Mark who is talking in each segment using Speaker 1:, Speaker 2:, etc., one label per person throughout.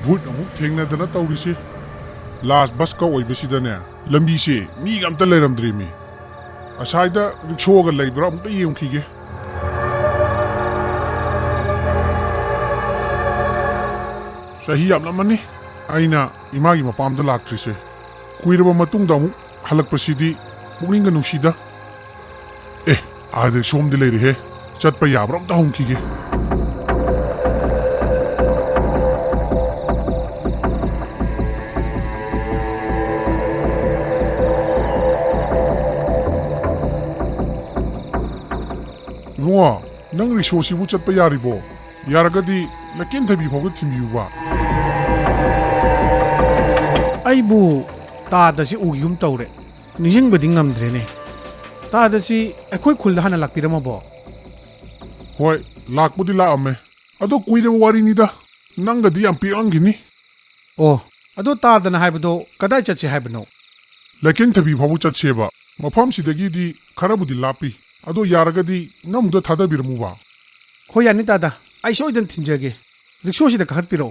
Speaker 1: भूत अमुक थेंगनदना तौरिसे लास्ट बस का ओइबसिदने लंबीसे मी अमता लेरमद्रीमी असाइदा रिक्शोगा लेब्रा अमुक येंखिगे सही यामलमनी आइना इमागी मपामदा लाक्ट्रिसे कुइरबा मतुंगदा अमुक हलकपसिदी पुनिंगा नुसीदा ए आदे सोमदि लेरिहे चटपा याब्रा अमता होंखिगे नुआ नंग रिक्शोसिबु चटपा यारिबो यारगदी लकेन थबी फावगा थिमबियुबा
Speaker 2: अइबु तादसी उगिगुम तौरे निजिंगबदि ngamद्रेने तादसी अखोय खुलदा हाना लाकपिरमबो
Speaker 1: होय लाकपुदी लाअमे अदो कुइदबा वारिनिदा नंगदी याम पियांगिनी
Speaker 2: ओ अदो तादना हाइबदो कदाय चचे हाइबनो
Speaker 1: लेकिन थबी फावु चटसेबा मफम सिदगिदी खराबुदी लापी अदो यारगदी नमुदा थादबिरमुबा
Speaker 2: होय यानी तादा आई सोइदन थिंजगे रिक्शोसिदा कहतपिरो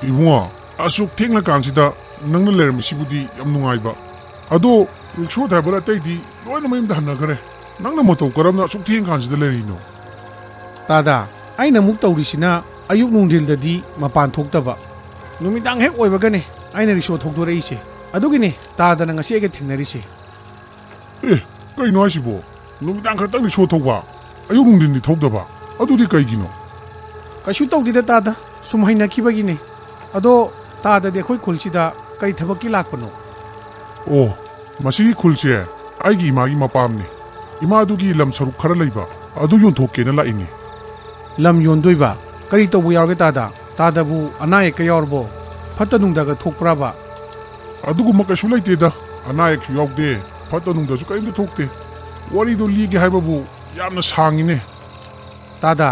Speaker 1: इबुआ असुक थेंगला कांसिदा नंगना लेरमसिबुदी याम नुंगाइबा अदो रिक्शो ड्राइवर अतैदी लोइना मयमदा हन्नगरे नंगना मतौ करमना असुक थेंग कांसिदा लेरिनो
Speaker 2: तादा आइना मुक तौरिसिना अयुक नुंदिलददी मपान थोक्तबा नुमिदांग हेक ओइबगने आइना रिक्शो थोक्दोरइसे अदुगिने तादना ngasiege थेंगनरिसे
Speaker 1: ए कइनो हासिबो नुमिदांग खतंग रिक्शो थोबा अयुक नुंदिनदि थोक्दबा अदुदि कइगिनो
Speaker 2: कशु तौदिदा तादा सुम हैनखिबगिने अदो ताददि अखोय खुलसिदा कई थबकि लाकपनो
Speaker 1: ओ मसिगी खुलसे आइगी इमागी मपामने इमादुगी लम सरुक खरा लैबा अदु योंथोकेना लाइनी
Speaker 2: लम योंदोइबा करी तौबु यावगे तादा तादबु अनायक यावरबो फत्तनुंगदागा थोकप्राबा
Speaker 1: अदुगुम कशु लैतेदा अनायकसु यावदे फत्तनुंगदासु कइमदा थोकते वारिदो लीगे हाइबाबु यामना सांगिने
Speaker 2: तादा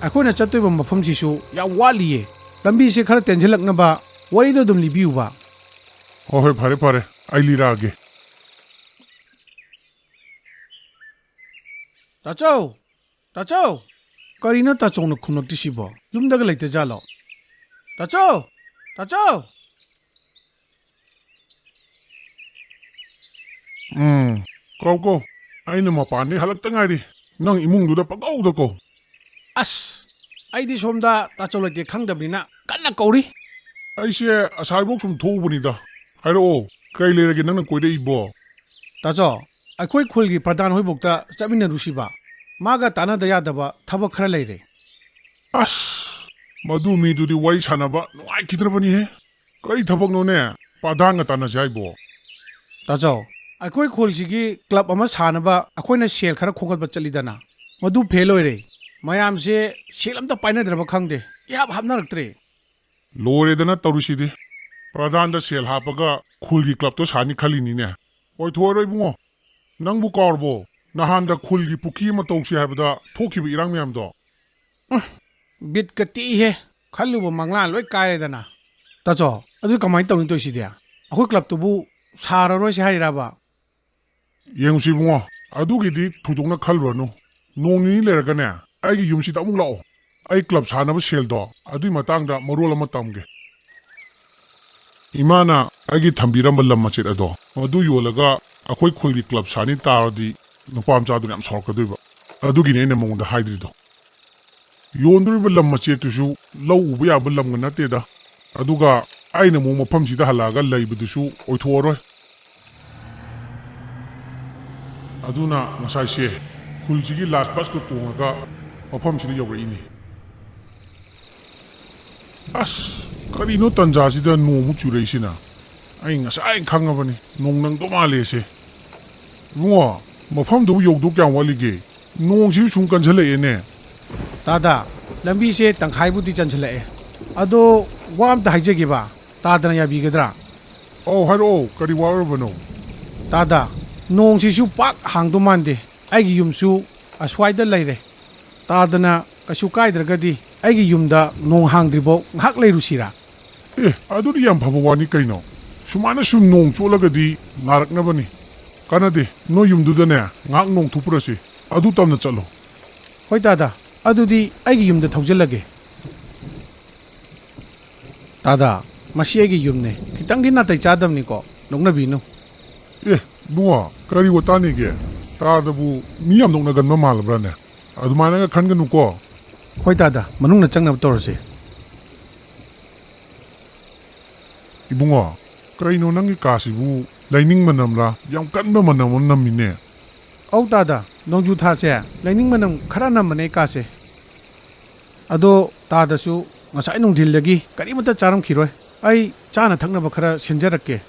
Speaker 2: अखोयना चत्तोइबा मफमसिसु या वालिये लंबी से खर तेंजलकनबा वरीदो दुम लिबियुबा
Speaker 1: होय फरे फरे आई लिरागे
Speaker 2: ताचौ ताचौ करिना ताचौन खुनक्तिसिबो युमदागा लैते जालो ताचौ ताचौ
Speaker 1: कौ आइना मपाने हलक्ता ngairi nang imungduda pagauda ko
Speaker 2: अस आइदी सोमदा ताचौ लैते खंगदबनिना कन्ना कौरी
Speaker 1: aise asaibok sum thobunida hairo kai lerage nang koidai bo
Speaker 2: ताचौ अखोय खुलगी प्रधान होइबोक्ता चबिना रुसिबा मागा ताना दया दबा थबक खरा लैरे
Speaker 1: as madu mi dudi wari chanaba nuai kidrabani he kai thabak no ne padanga tana jaibo
Speaker 2: ताचौ अखोय खुलसिगी क्लब अमा सानबा अखोयना सेल खरा खोगतबा चलिदना मदु फेलोइरे मयाम से सेल अमता पाइनद्रबा खंगदे याब हाबनारक्त्रे
Speaker 1: लोरेदना तरुसिदि प्रधान दा सेल हापगा खुलगी क्लब तो सानी खालिनी ने ओइ थोरoi bungo nangbu korbo nahan da khulgi puki ma tausi habada thokibi irang myam do
Speaker 2: bit कति हे खल्लुब मंगला लोय कायरेदना ताचौ अदु कमाइ तौनि तोइसिदिया अखोय क्लब तुबु साररोय से हाइराबा
Speaker 1: yengsi bungo adugidi thudungna khalronu nongni leragane aigi yumsi ta amung lao ai club sanaba sel do adui matangda marol ama tamge imana aigi thambiramba lam machet ado adu yolaga akhoi khulgi club sani tardi nupam cha du yam sorkaduiba adugi ne mongda haidrido yondriba lam machet tusu law ubu ya lam ngana te da aduga aina mo mafam sida halaga laibudusu oithoroi aduna ngasai se khulsigi last pass to tunga mafam sida yawreini as karino tanja sida nomu chureisina ai ngasai khangabani nongnang to male se nuwa mafam do yogdu kyang walige nongsi sum kanjale ene
Speaker 2: S लंबी से तंखाइबुदी चंचलए अदो वाम ता हाइजेगिबा तादना याबिगद्रा
Speaker 1: ओ हारो करी वारबनो
Speaker 2: S नोंसिसु पाक हांगदो मानदे आइगी युमसु अस्वाइदा लैरे तादना कशु काइद्रगदी आइगी युमदा नोंग हांगद्रिबो ngak leirusiरा
Speaker 1: ꯑꯗꯨꯗꯤ ꯌꯥꯝ ꯐꯕ ꯋꯥꯅꯤ ꯀꯩꯅꯣ ꯁꯨꯃꯥꯏꯅ ꯁꯨꯝ ꯅꯣꯡ ꯆꯣꯠꯂꯒꯗꯤ ꯅꯥꯔꯛꯅꯕꯅꯤ ꯀꯥꯟꯅꯗꯦ ꯅꯣꯏ ꯌꯨꯝꯗꯨꯗꯅꯦ ꯉꯥꯛ ꯅꯣꯡ ꯊꯨꯞꯄꯨꯔꯁꯤ ꯑꯗꯨ ꯇꯝꯅ ꯆꯠꯂꯣ
Speaker 2: ꯍꯣꯏ ꯇꯥꯗ ꯑꯗꯨꯗꯤ ꯑꯩꯒꯤ ꯌꯨꯝꯗ ꯊꯧꯖꯤꯜꯂꯒꯦ ꯇꯥꯗ ꯃꯁꯤ ꯑꯩꯒꯤ ꯌꯨꯝꯅꯦ ꯈꯤꯇꯪꯗꯤ ꯅꯥꯇꯩ ꯆꯥꯗꯕꯅꯤꯀꯣ ꯅꯣꯛꯅꯕꯤꯅꯨ
Speaker 1: ꯏꯕꯨꯡꯉꯣ ꯀꯔꯤ ꯋꯥꯇꯥꯅꯤꯒꯦ ꯇꯥꯗꯕꯨ ꯃꯤ ꯌꯥꯝ ꯅꯣꯛꯅꯒꯟꯕ ꯃꯥꯜꯂꯕ꯭ꯔꯥꯅꯦ ꯑꯗꯨꯃꯥꯏꯅꯒ ꯈꯟꯒꯅꯨꯀꯣ
Speaker 2: ꯍꯣꯏ ꯇꯥꯗ ꯃꯅꯨꯡꯗ ꯆꯪꯅꯕ ꯇꯧꯔꯁꯦ
Speaker 1: ꯏꯕꯨꯡꯉꯣ ꯀꯩꯅꯣ ꯅꯪꯒꯤ ꯀꯥꯁꯤꯕꯨ ꯂꯩꯅꯤꯡ ꯃꯅꯝꯂꯥ ꯌꯥꯝ ꯀꯟꯕ ꯃꯅꯝ ꯑꯃ ꯅꯝꯃꯤꯅꯦ
Speaker 2: ꯑꯧ ꯇꯥꯗ ꯅꯣꯡꯖꯨ ꯊꯥꯁꯦ ꯂꯩꯅꯤꯡ ꯃꯅꯝ ꯈꯔ ꯅꯝꯕꯅꯦ ꯀꯥꯁꯦ ꯑꯗꯣ ꯇꯥꯗꯁꯨ ꯉꯁꯥꯏ ꯅꯨꯡꯊꯤꯜꯗꯒꯤ ꯀꯔꯤꯃꯠꯇ ꯆꯥꯔꯝꯈꯤꯔꯣꯏ ꯑꯩ ꯆꯥꯅ ꯊꯛꯅꯕ ꯈꯔ ꯁꯤꯟꯖꯔꯛꯀꯦ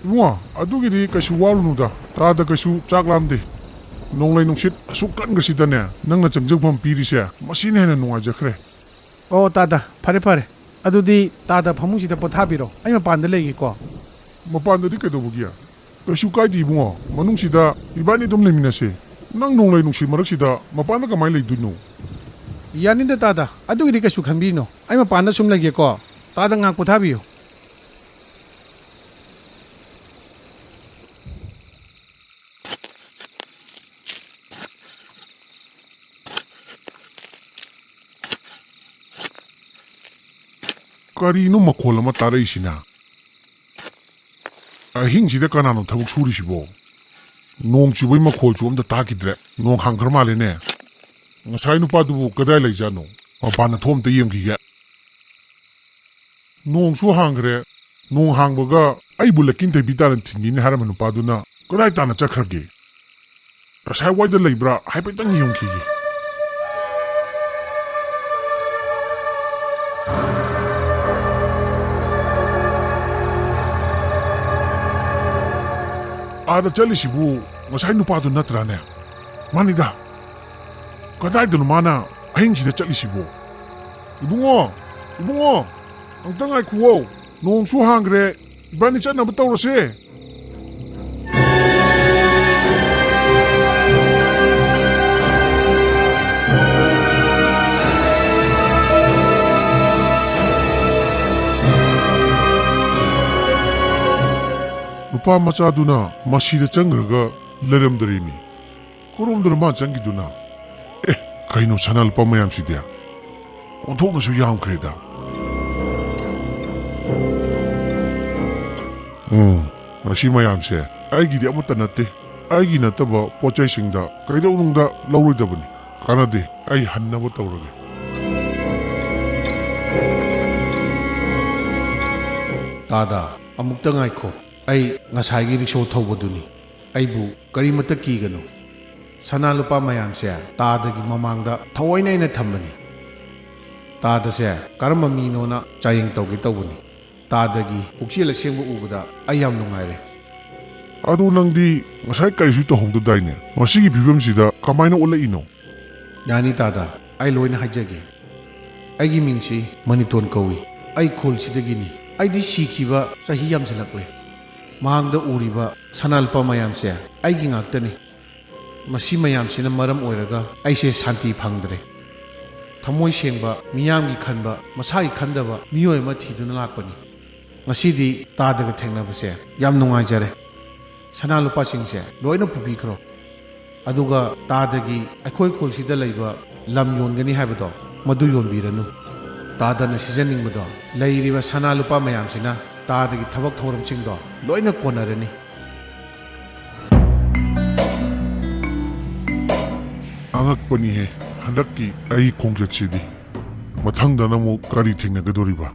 Speaker 1: ꯏꯕꯨꯡꯉꯣ ꯑꯗꯨꯒꯤꯗꯤ ꯀꯩꯁꯨ ꯋꯥꯔꯨꯅꯨꯗ ꯇꯥꯗ ꯀꯩꯁꯨ ꯆꯥꯛ ꯂꯥꯝꯗꯦ ꯅꯣꯡꯂꯩ ꯅꯨꯡꯁꯤꯠ ꯑꯁꯨꯛ ꯀꯟꯒꯁꯤꯗꯅꯦ ꯅꯪꯅ ꯆꯪꯖꯐꯝ ꯄꯤꯔꯤꯁꯦ ꯃꯁꯤꯅ ꯍꯦꯟꯅ ꯅꯨꯡꯉꯥꯏꯖꯈ꯭ꯔꯦ
Speaker 2: ꯑꯣ ꯇꯥꯗ ꯐꯔꯦ ꯐꯔꯦ ꯑꯗꯨꯗꯤ ꯇꯥꯗ ꯐꯃꯨꯡꯁꯤꯗ ꯄꯣꯊꯥꯕꯤꯔꯣ ꯑꯩ ꯃꯄꯥꯟꯗ ꯂꯩꯒꯦꯀꯣ
Speaker 1: ꯃꯄꯥꯟꯗꯗꯤ ꯀꯩꯗꯧꯕꯒꯤ ꯀꯩꯁꯨ ꯀꯥꯏꯗꯦ ꯏꯕꯨꯡꯉꯣ ꯃꯅꯨꯡꯁꯤꯗ ꯏꯕꯥꯅꯤ ꯑꯗꯨꯝ ꯂꯩꯃꯤꯟꯅꯁꯦ ꯅꯪ ꯅꯣꯡꯂꯩ ꯅꯨꯡꯁꯤꯠ ꯃꯔꯛꯁꯤꯗ ꯃꯄꯥꯟꯗ ꯀꯃꯥꯏꯅ ꯂꯩꯗꯣꯏꯅꯣ
Speaker 2: ꯌꯥꯅꯤꯗ ꯇꯥꯗ ꯑꯗꯨꯒꯤꯗꯤ ꯀꯩꯁꯨ ꯈꯟꯕꯤꯅꯣ ꯑꯩ ꯃꯄꯥꯟꯗ ꯁꯨꯝ ꯂꯩꯒꯦꯀꯣ ꯇꯥꯗ ꯉꯥꯛ ꯄꯣꯊꯥꯕꯤꯌꯨ
Speaker 1: ꯀꯔꯤꯅꯣ ꯃꯈꯣꯜ ꯑꯃ ꯇꯥꯔꯛꯏꯁꯤꯅ ꯑꯍꯤꯡꯁꯤꯗ ꯀꯅꯥꯅꯣ ꯊꯕꯛ ꯁꯨꯔꯤꯁꯤꯕꯣ ꯅꯣꯡ ꯆꯨꯕꯩ ꯃꯈꯣꯜꯁꯨ ꯑꯝꯇ ꯇꯥꯈꯤꯗ꯭ꯔꯦ ꯅꯣꯡ ꯍꯥꯡꯈ꯭ꯔ ꯃꯥꯜꯂꯦꯅꯦ ꯉꯁꯥꯏ ꯅꯨꯄꯥꯗꯨꯕꯨ ꯀꯗꯥꯏ ꯂꯩꯖꯥꯠꯅꯣ ꯃꯄꯥꯟꯗ ꯊꯣꯛ ꯑꯝꯇ ꯌꯦꯡꯈꯤꯒꯦ ꯅꯣꯡꯁꯨ ꯍꯥꯡꯈ꯭ꯔꯦ ꯅꯣꯡ ꯍꯥꯡꯕꯒ ꯑꯩꯕꯨ ꯂꯩꯀꯤꯟ ꯊꯩꯕꯤ ꯇꯥꯅ ꯊꯤꯟꯕꯤꯅꯤ ꯍꯥꯏꯔꯝꯕ ꯅꯨꯄꯥꯗꯨꯅ ꯀꯗꯥꯏ ꯇꯥꯅ ꯆꯠꯈ꯭ꯔꯒꯦ ꯉꯁꯥꯏ ꯋꯥꯏꯗ ꯂꯩꯕ꯭ꯔꯥ ꯍꯥꯏꯐꯦꯠꯇꯪ ꯌꯦꯡꯈꯤꯒꯦ ꯑꯥꯗ ꯆꯠꯂꯤꯁꯤꯕꯨ ꯉꯁꯥꯏ ꯅꯨꯄꯥꯗꯨ ꯅꯠꯇ꯭ꯔꯥꯅꯦ ꯃꯥꯅꯤꯗ ꯀꯗꯥꯏꯗꯅꯣ ꯃꯥꯅ ꯑꯍꯤꯡꯁꯤꯗ ꯆꯠꯂꯤꯁꯤꯕꯨ ꯏꯕꯨꯡꯉꯣ ꯏꯕꯨꯡꯉꯣ ꯑꯝꯇ ꯉꯥꯏꯈꯨꯋꯣ ꯅꯣꯡꯁꯨ ꯍꯥꯡꯈ꯭ꯔꯦ ꯏꯕꯥꯅꯤ ꯆꯠꯅꯕ ꯇꯧꯔꯁꯦ ꯅꯨꯄꯥ ꯃꯆꯥꯗꯨꯅ ꯃꯁꯤꯗ ꯆꯪꯈ꯭ꯔꯒ ꯂꯩꯔꯝꯗꯔꯤꯃꯤ ꯀꯔꯣꯝꯗꯅꯣ ꯃꯥ ꯆꯪꯈꯤꯗꯨꯅ ꯀꯩꯅꯣ ꯁꯅꯥ ꯂꯨꯄꯥ ꯃꯌꯥꯝꯁꯤꯗꯤ ꯑꯣꯟꯊꯣꯛꯅꯁꯨ ꯌꯥꯝꯈ꯭ꯔꯦꯗ ꯃꯁꯤ ꯃꯌꯥꯝꯁꯦ ꯑꯩꯒꯤꯗꯤ ꯑꯃꯠꯇ ꯅꯠꯇꯦ ꯑꯩꯒꯤ ꯅꯠꯇꯕ ꯄꯣꯠꯆꯩꯁꯤꯡꯗ ꯀꯩꯗꯧꯅꯨꯡꯗ ꯂꯧꯔꯣꯏꯗꯕꯅꯤ ꯀꯥꯟꯅꯗꯦ ꯑꯩ ꯍꯟꯅꯕ ꯇꯧꯔꯒꯦ
Speaker 2: ꯇꯥꯗ ꯑꯃꯨꯛꯇ ꯉꯥꯏꯈꯣ ꯑꯩ ꯉꯁꯥꯏꯒꯤ ꯔꯤꯛꯁꯣ ꯊꯧꯕꯗꯨꯅꯤ ꯑꯩꯕꯨ ꯀꯔꯤꯃꯠꯇ ꯀꯤꯒꯅꯨ ꯁꯅꯥ ꯂꯨꯄꯥ ꯃꯌꯥꯝꯁꯦ ꯇꯥꯗꯒꯤ ꯃꯃꯥꯡꯗ ꯊꯑꯣꯏꯅ ꯑꯩꯅ ꯊꯝꯕꯅꯤ ꯇꯥꯗꯁꯦ ꯀꯔꯝꯕ ꯃꯤꯅꯣꯅ ꯆꯥꯌꯦꯡ ꯇꯧꯒꯦ ꯇꯧꯕꯅꯤ ꯇꯥꯗꯒꯤ ꯄꯨꯛꯆꯦꯜ ꯑꯁꯦꯡꯕ ꯎꯕꯗ ꯑꯩ ꯌꯥꯝ ꯅꯨꯡꯉꯥꯏꯔꯦ
Speaker 1: ꯑꯗꯨ ꯅꯪꯗꯤ ꯉꯁꯥꯏ ꯀꯔꯤꯁꯨ ꯇꯧꯍꯧꯗꯗꯥꯏꯅꯦ ꯃꯁꯤꯒꯤ ꯐꯤꯕꯝꯁꯤꯗ ꯀꯃꯥꯏꯅ ꯑꯣꯜꯂꯛꯏꯅꯣ
Speaker 2: ꯌꯥꯅꯤ ꯇꯥꯗ ꯑꯩ ꯂꯣꯏꯅ ꯍꯥꯏꯖꯒꯦ ꯑꯩꯒꯤ ꯃꯤꯡꯁꯤ ꯃꯅꯤꯇꯣꯟ ꯀꯧꯏ ꯑꯩ ꯈꯨꯜꯁꯤꯗꯒꯤꯅꯤ ꯑꯩꯗꯤ ꯁꯤꯈꯤꯕ ꯆꯍꯤ ꯌꯥꯝꯁꯤꯜꯂꯛꯂꯦ ꯃꯥꯡꯗ ꯎꯔꯤꯕ ꯁꯅꯥ ꯂꯨꯄꯥ ꯃꯌꯥꯝꯁꯦ ꯑꯩꯒꯤ ꯉꯥꯛꯇꯅꯤ ꯃꯁꯤ ꯃꯌꯥꯝꯁꯤꯅ ꯃꯔꯝ ꯑꯣꯏꯔꯒ ꯑꯩꯁꯦ ꯁꯥꯟꯇꯤ ꯐꯪꯗ꯭ꯔꯦ ꯊꯃꯣꯏ ꯁꯦꯡꯕ ꯃꯤꯌꯥꯝꯒꯤ ꯈꯟꯕ ꯃꯁꯥꯒꯤ ꯈꯟꯗꯕ ꯃꯤꯑꯣꯏ ꯑꯃ ꯊꯤꯗꯨꯅ ꯂꯥꯛꯄꯅꯤ ꯉꯁꯤꯗꯤ ꯇꯥꯗꯒ ꯊꯦꯡꯅꯕꯁꯦ ꯌꯥꯝ ꯅꯨꯡꯉꯥꯏꯖꯔꯦ ꯁꯅꯥ ꯂꯨꯄꯥꯁꯤꯡꯁꯦ ꯂꯣꯏꯅ ꯄꯨꯕꯤꯈ꯭ꯔꯣ ꯑꯗꯨꯒ ꯇꯥꯗꯒꯤ ꯑꯩꯈꯣꯏ ꯈꯨꯜꯁꯤꯗ ꯂꯩꯕ ꯂꯝ ꯌꯣꯟꯒꯅꯤ ꯍꯥꯏꯕꯗꯣꯃꯗꯨ ꯌꯣꯟꯕꯤꯔꯅꯨ ꯇꯥꯗꯅ ꯁꯤꯖꯅꯤꯡꯕꯗꯣ ꯂꯩꯔꯤꯕ ꯁꯅꯥ ꯂꯨꯄꯥ ꯃꯌꯥꯝꯁꯤꯅ ꯇꯥꯗꯒꯤ ꯊꯕꯛ ꯊꯧꯔꯝꯁꯤꯡꯗꯣ ꯂꯣꯏꯅ ꯀꯣꯟꯅꯔꯅꯤ
Speaker 1: ꯑꯉꯛꯄꯅꯤꯍꯦ ꯍꯟꯗꯛꯀꯤ ꯑꯩ ꯈꯣꯡꯆꯠꯁꯤꯗꯤ ꯃꯊꯪꯗꯅ ꯑꯃꯨꯛ ꯀꯔꯤ ꯊꯦꯡꯅꯒꯗꯣꯔꯤꯕ